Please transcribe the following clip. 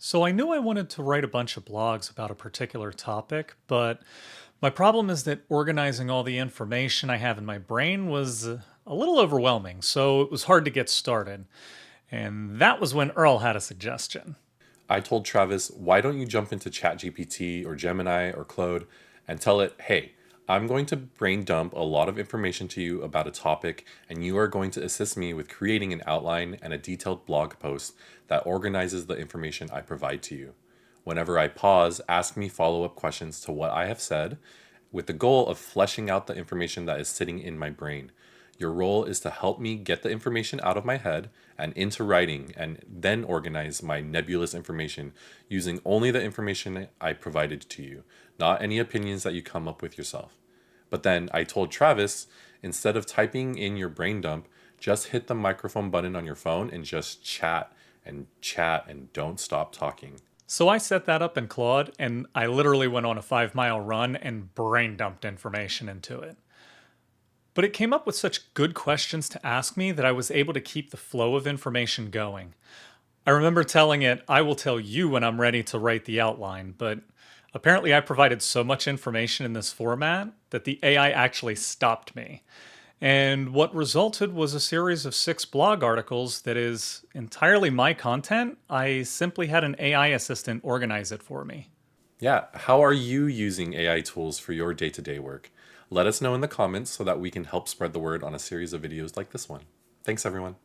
So I knew I wanted to write a bunch of blogs about a particular topic, but my problem is that organizing all the information I have in my brain was a little overwhelming, so it was hard to get started. And that was when Earl had a suggestion. I told Travis, why don't you jump into ChatGPT or Gemini or Claude and tell it, hey, I'm going to brain dump a lot of information to you about a topic, and you are going to assist me with creating an outline and a detailed blog post that organizes the information I provide to you. Whenever I pause, ask me follow up questions to what I have said, with the goal of fleshing out the information that is sitting in my brain. Your role is to help me get the information out of my head and into writing, and then organize my nebulous information using only the information I provided to you, not any opinions that you come up with yourself. But then I told Travis, instead of typing in your brain dump, just hit the microphone button on your phone and just chat and don't stop talking. So I set that up in Claude, and I literally went on a 5 mile run and brain dumped information into it. But it came up with such good questions to ask me that I was able to keep the flow of information going. I remember telling it, I will tell you when I'm ready to write the outline, but apparently I provided so much information in this format that the AI actually stopped me. And what resulted was a series of 6 blog articles that is entirely my content. I simply had an AI assistant organize it for me. Yeah, how are you using AI tools for your day to day work? Let us know in the comments so that we can help spread the word on a series of videos like this one. Thanks, everyone.